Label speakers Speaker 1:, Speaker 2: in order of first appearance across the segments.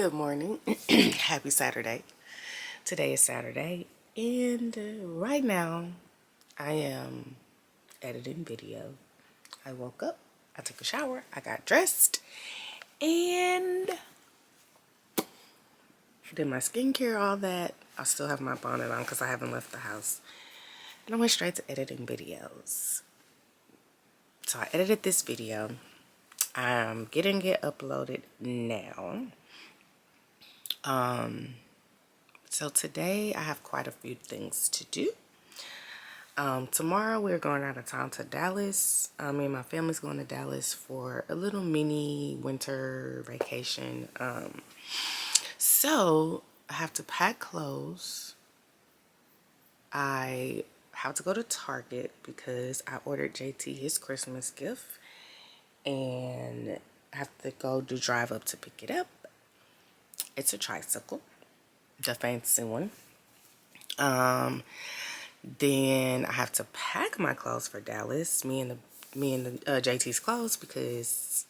Speaker 1: Good morning. Happy Saturday. Today is Saturday, and right now I am editing video. I woke up, I took a shower, I got dressed, and did my skincare, all that. I still have my bonnet on because I haven't left the house. And I went straight to editing videos. So I edited this video. I'm getting it uploaded now. So today I have quite a few things to do. Tomorrow we're going out of town to Dallas. Me and my family's going to Dallas for a little mini winter vacation. So I have to pack clothes. I have to go to Target because I ordered JT his Christmas gift, and I have to go drive up to pick it up. It's a tricycle, the fancy one. Then I have to pack my clothes for Dallas, me and JT's clothes, because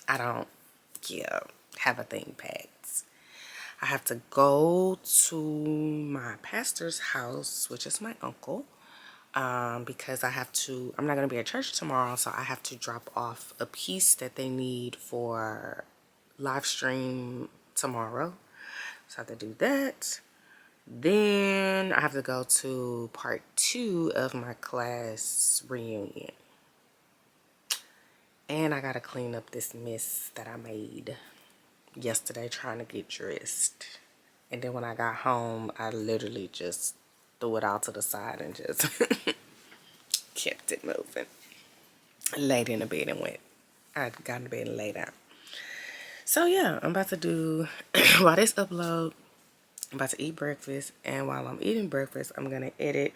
Speaker 1: I don't have a thing packed. I have to go to my pastor's house, which is my uncle, because I'm not going to be at church tomorrow, so I have to drop off a piece that they need for live stream tomorrow. So I have to do that. Then I have to go to part 2 of my class reunion. And I gotta clean up this mess that I made yesterday trying to get dressed. And then when I got home, I literally just threw it all to the side and just kept it moving. Laid in the bed and went. I got in the bed and laid down. So yeah, I'm about to do, while this upload, I'm about to eat breakfast, and while I'm eating breakfast, I'm going to edit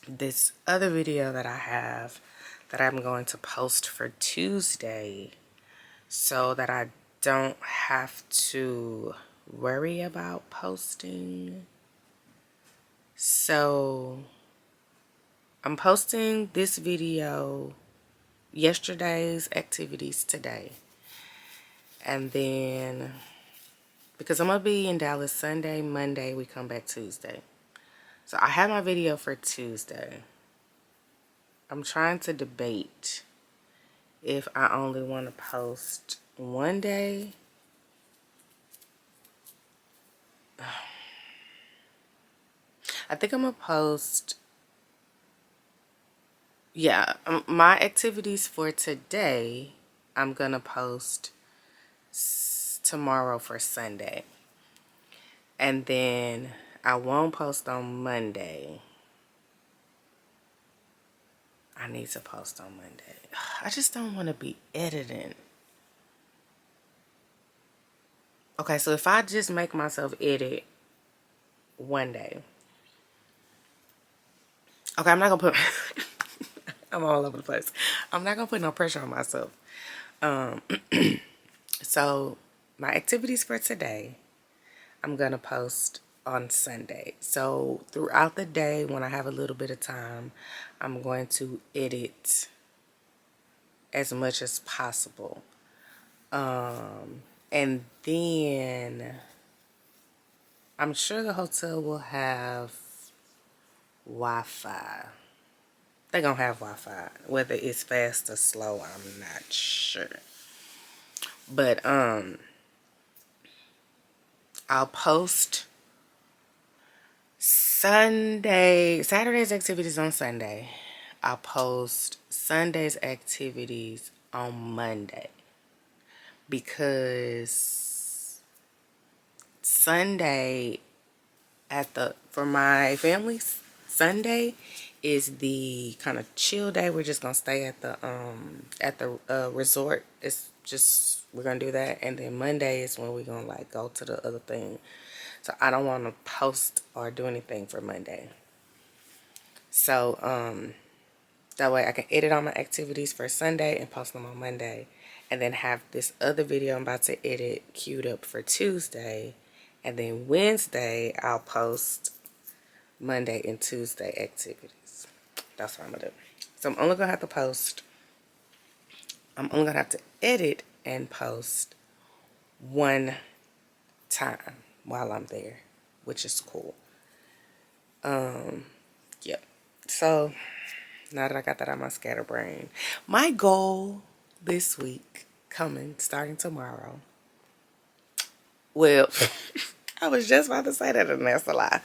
Speaker 1: this other video that I have that I'm going to post for Tuesday so that I don't have to worry about posting. So I'm posting this video, yesterday's activities today, and then because I'm going to be in Dallas Sunday, Monday, we come back Tuesday. So I have my video for Tuesday. I'm trying to debate if I only want to post one day. I think I'm going to post, my activities for today, I'm going to post tomorrow for Sunday. And then I won't post on Monday. I need to post on Monday. I just don't want to be editing. Okay, so if I just make myself edit one day. Okay, I'm not going to put... I'm all over the place. I'm not going to put no pressure on myself. So my activities for today, I'm going to post on Sunday. So throughout the day, when I have a little bit of time, I'm going to edit as much as possible. And then I'm sure the hotel will have Wi-Fi. They're going to have Wi-Fi. Whether it's fast or slow, I'm not sure. But I'll post Saturday's activities on Sunday. I'll post Sunday's activities on Monday. Because Sunday for my family, Sunday is the kind of chill day. We're just gonna stay at the resort. It's just, we're gonna do that, and then Monday is when we're gonna like go to the other thing. So I don't want to post or do anything for Monday. So that way I can edit all my activities for Sunday and post them on Monday, and then have this other video I'm about to edit queued up for Tuesday, and then Wednesday I'll post Monday and Tuesday activities. That's what I'm gonna do. So I'm only gonna have to edit and post one time while I'm there, which is cool. Yep. So now that I got that on my scatterbrain, my goal this week starting tomorrow. Well, I was just about to say that, and that's a lie.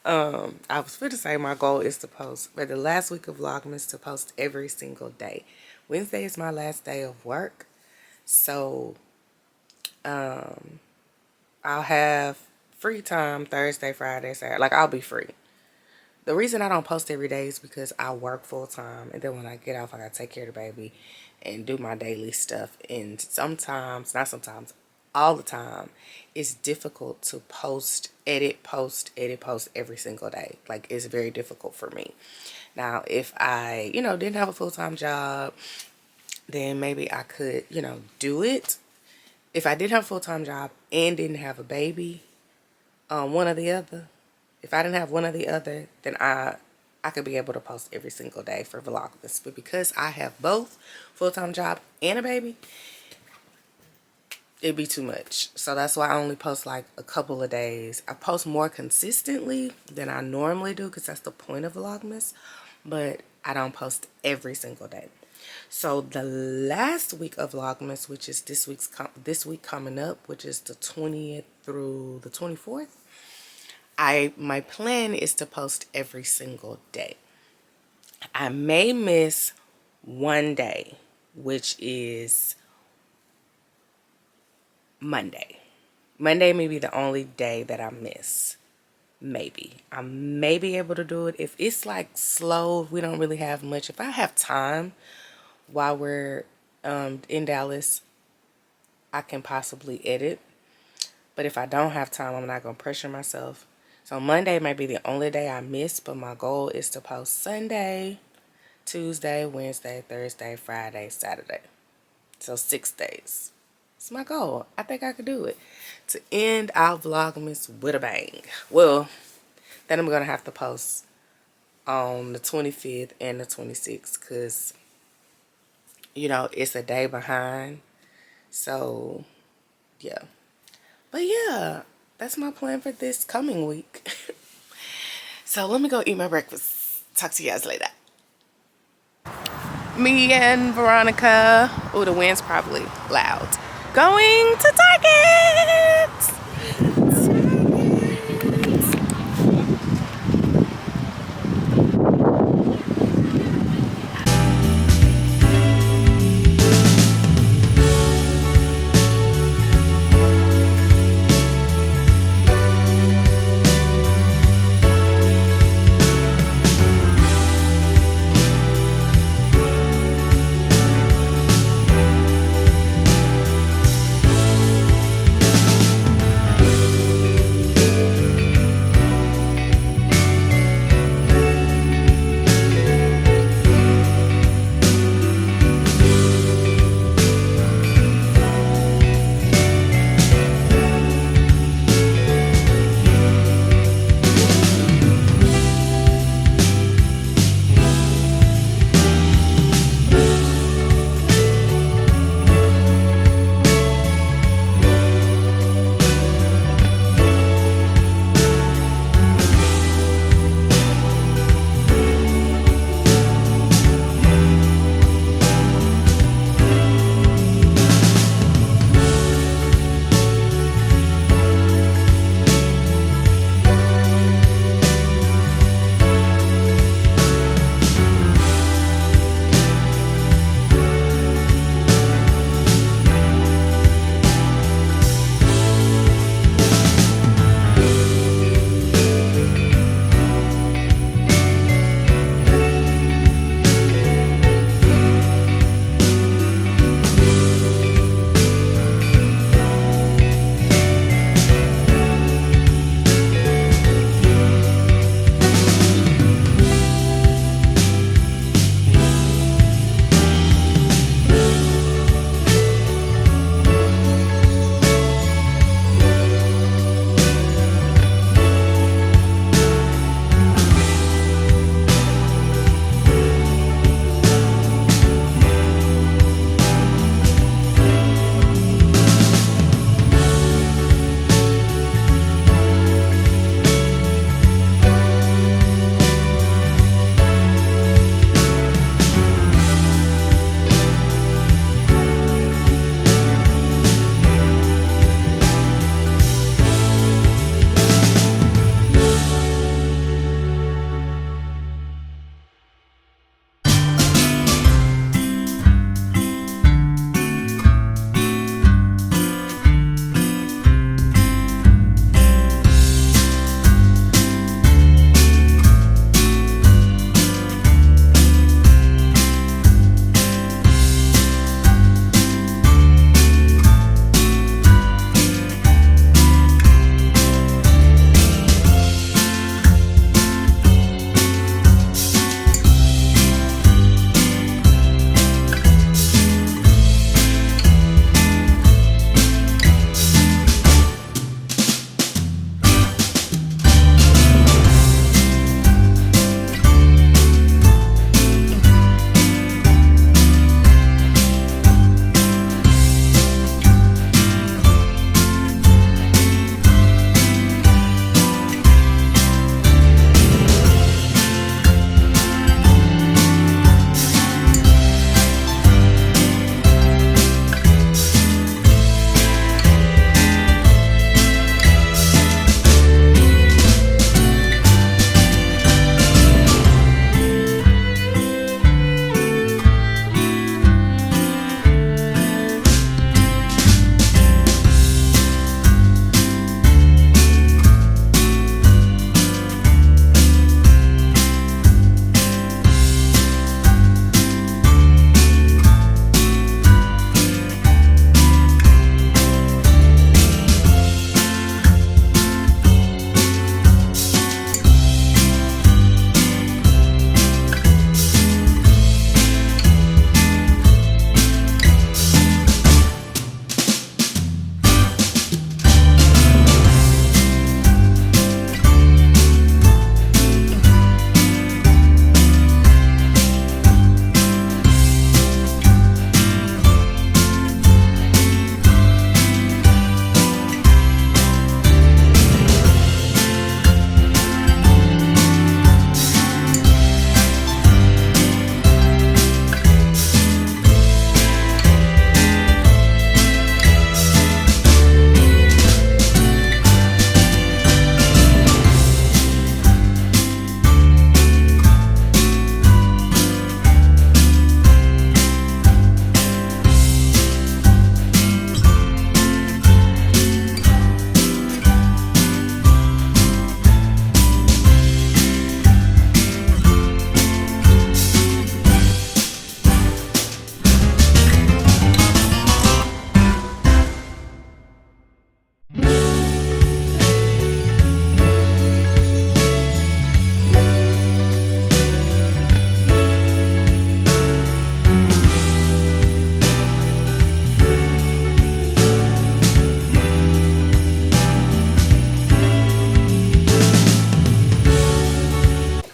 Speaker 1: I was going to say my goal is to post for the last week of Vlogmas, to post every single day. Wednesday is my last day of work, so I'll have free time Thursday, Friday, Saturday. Like, I'll be free. The reason I don't post every day is because I work full time, and then when I get off, I gotta take care of the baby and do my daily stuff. And sometimes, not sometimes, all the time, it's difficult to edit, post every single day. Like, it's very difficult for me. Now, if I, didn't have a full-time job, then maybe I could, do it. If I did have a full-time job and didn't have a baby, one or the other. If I didn't have one or the other, then I could be able to post every single day for Vlogmas. But because I have both, full-time job and a baby, it'd be too much. So that's why I only post like a couple of days. I post more consistently than I normally do, because that's the point of Vlogmas. But I don't post every single day. So the last week of Vlogmas, which is this week coming up, which is the 20th through the 24th, my plan is to post every single day. I may miss one day, which is Monday. Monday may be the only day that I miss. Maybe. I may be able to do it. If it's like slow, we don't really have much. If I have time while we're in Dallas, I can possibly edit. But if I don't have time, I'm not going to pressure myself. So Monday might be the only day I miss, but my goal is to post Sunday, Tuesday, Wednesday, Thursday, Friday, Saturday. So 6 days. It's my goal. I think I could do it. To end our Vlogmas with a bang. Well, then I'm going to have to post on the 25th and the 26th, because, it's a day behind. So, yeah. But yeah, that's my plan for this coming week. So let me go eat my breakfast. Talk to you guys later. Me and Veronica. Oh, the wind's probably loud. Going to Target.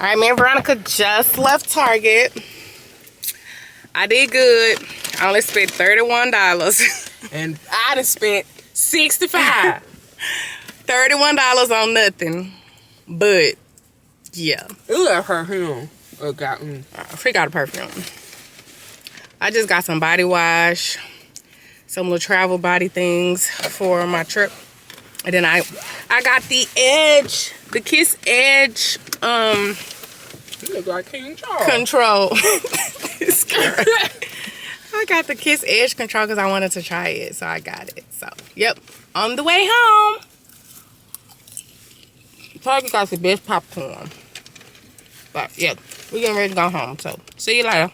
Speaker 1: Alright, me and Veronica just left Target. I did good. I only spent $31.
Speaker 2: And I done spent $65.
Speaker 1: $31 on nothing. But, yeah.
Speaker 2: Ooh, that perfume.
Speaker 1: I forgot a perfume. I just got some body wash. Some little travel body things for my trip. And then I got the Edge. The Kiss Edge.
Speaker 2: You look like King Charles.
Speaker 1: Control. This girl. I got the Kiss Edge control because I wanted to try it. So I got it. So, yep. On the way home. Target got the best popcorn. But, yeah. We're getting ready to go home. So, see you later.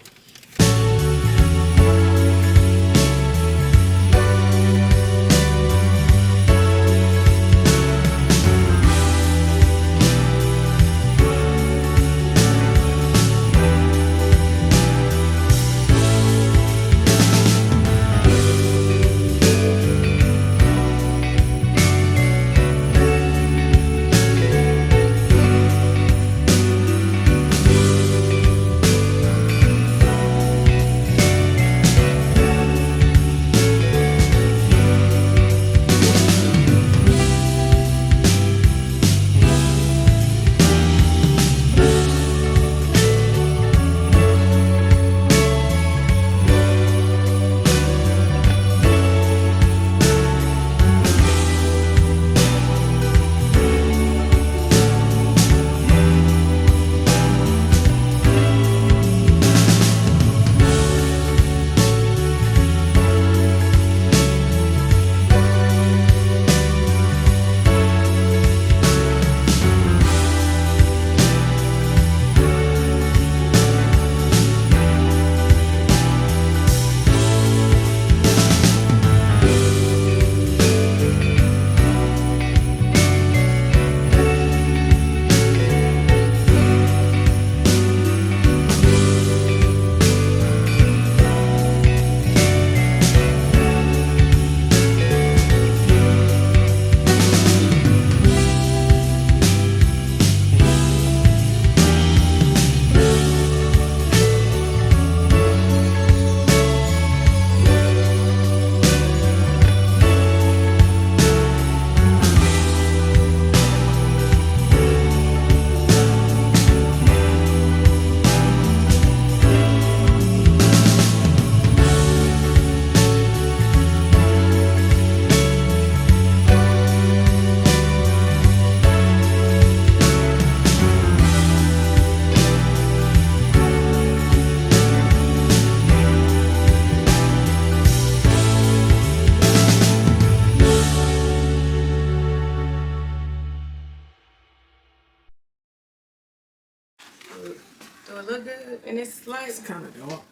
Speaker 1: Do it look good? And it's light?
Speaker 2: It's kind of dark.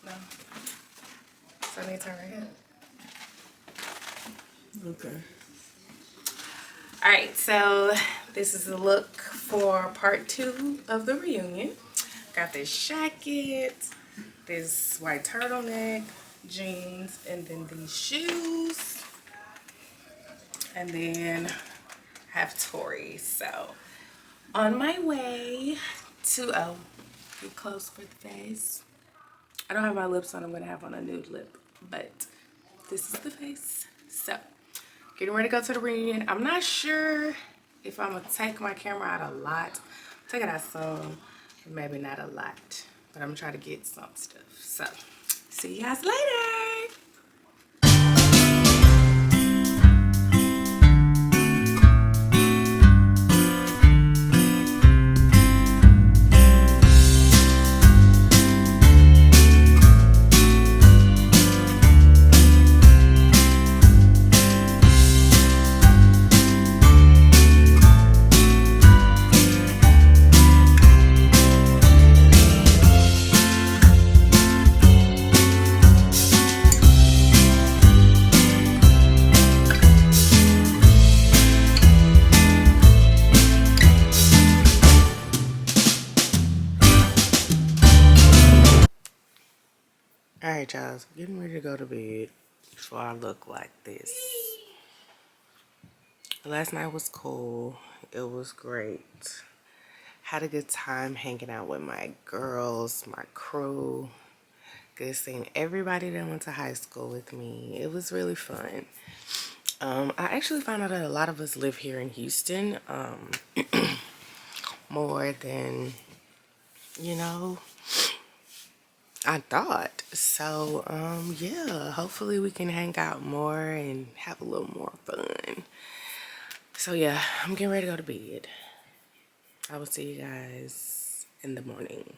Speaker 1: No. So I need to turn right here.
Speaker 2: Okay.
Speaker 1: Alright, so this is the look for part 2 of the reunion. Got this jacket, this white turtleneck, jeans, and then these shoes. And then I have Tori. So on my way to, oh, get close for the face. I don't have my lips on. I'm going to have on a nude lip. But this is the face. So, getting ready to go to the reunion. I'm not sure if I'm going to take my camera out a lot. Take it out some, maybe not a lot. But I'm going to try to get some stuff. So, see you guys later. Alright, y'all, so getting ready to go to bed before I look like this. Last night was cool. It was great. Had a good time hanging out with my girls, my crew. Good seeing everybody that went to high school with me. It was really fun. I actually found out that a lot of us live here in Houston, more than, you know, I thought. So, yeah, hopefully we can hang out more and have a little more fun. So, yeah, I'm getting ready to go to bed. I will see you guys in the morning.